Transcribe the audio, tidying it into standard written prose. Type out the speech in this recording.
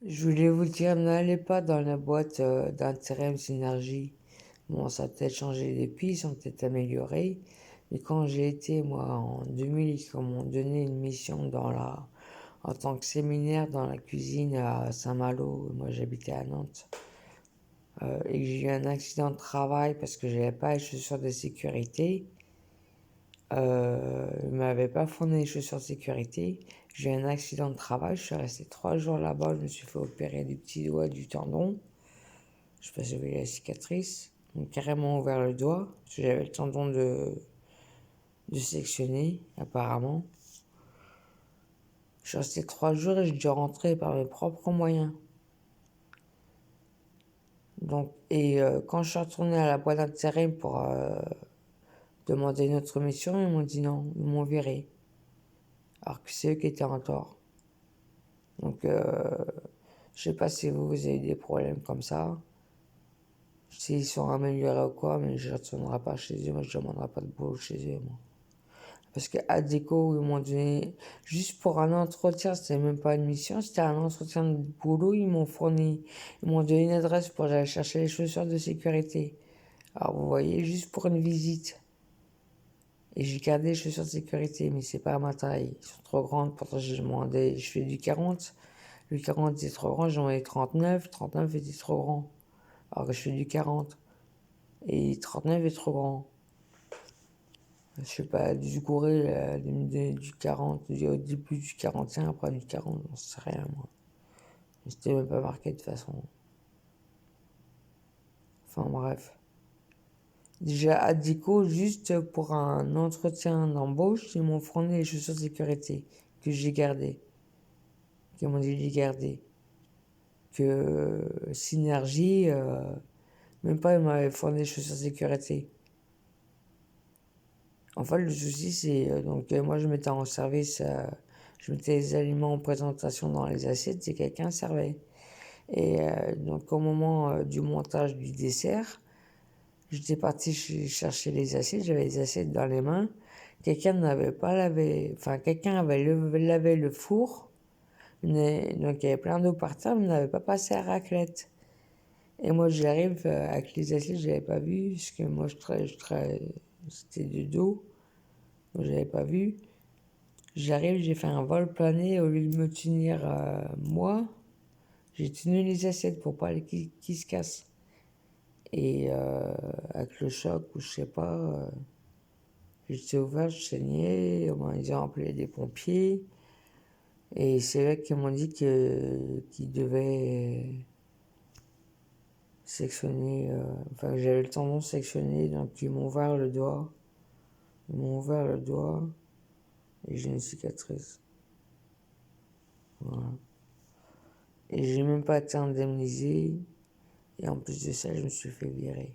Je voulais vous dire, n'allez pas dans la boîte d'intérim Synergie. Bon, ça a peut-être changé depuis, ils sont peut-être améliorés. Mais quand j'ai été, moi, en 2000, ils m'ont donné une mission en tant que séminaire dans la cuisine à Saint-Malo. Moi, j'habitais à Nantes. Et que j'ai eu un accident de travail parce que j'avais pas les chaussures de sécurité. Ils m'avaient pas fourni les chaussures de sécurité. J'ai eu un accident de travail. Je suis resté 3 jours là-bas. Je me suis fait opérer du petit doigt, du tendon. Je sais pas si vous voyez la cicatrice. Ils m'ont carrément ouvert le doigt. Parce que j'avais le tendon de sectionner, apparemment. Je suis resté 3 jours et j'ai dû rentrer par mes propres moyens. Donc, quand je suis retourné à la boîte d'intérim pour demander une autre mission, ils m'ont dit non, ils m'ont viré. Alors que c'est eux qui étaient en tort. Donc, je sais pas si vous avez des problèmes comme ça. S'ils sont améliorés ou quoi, mais je ne retournerai pas chez eux. Moi, je ne demanderai pas de boulot chez eux, moi. Parce qu'à Déco, ils m'ont donné, juste pour un entretien, c'était même pas une mission, c'était un entretien de boulot, ils m'ont donné une adresse pour aller chercher les chaussures de sécurité. Alors, vous voyez, juste pour une visite. Et j'ai gardé les chaussures de sécurité, mais c'est pas à ma taille. Ils sont trop grandes, pourtant j'ai demandé, je fais du 40. Le 40 était trop grand, j'en ai 39. 39 était trop grand. Alors que je fais du 40. Et 39 est trop grand. Je sais pas, du courrier, du 40, au début du 45, après du 40, j'en sais rien, moi. C'était même pas marqué de toute façon. Enfin bref. Déjà à Dico, juste pour un entretien d'embauche, ils m'ont fourni les chaussures de sécurité que j'ai gardées. Qu'ils m'ont dit de les garder. Que Synergie, même pas ils m'avaient fourni les chaussures de sécurité. En fait, le souci, c'est donc moi je mettais en service, je mettais les aliments en présentation dans les assiettes et quelqu'un servait. Et donc au moment du montage du dessert, j'étais parti chercher les assiettes, j'avais les assiettes dans les mains. Quelqu'un n'avait pas lavé, enfin quelqu'un avait lavé le four, mais, donc il y avait plein d'eau par terre, mais n'avait pas passé à raclette. Et moi j'arrive avec les assiettes, je l'avais pas vu, parce que moi c'était de dos, donc je l'avais pas vu. J'arrive, j'ai fait un vol plané, au lieu de me tenir moi, j'ai tenu les assiettes pour pas qu'ils se cassent. Et avec le choc, ou je sais pas, j'étais ouvert, je saignais, ils ont appelé des pompiers. Et c'est eux qui m'ont dit qu'ils devaient sectionner, enfin que j'avais le tendon sectionné, donc ils m'ont ouvert le doigt. Ils m'ont ouvert le doigt et j'ai une cicatrice. Voilà. Et j'ai même pas été indemnisé. Et en plus de ça, je me suis fait virer.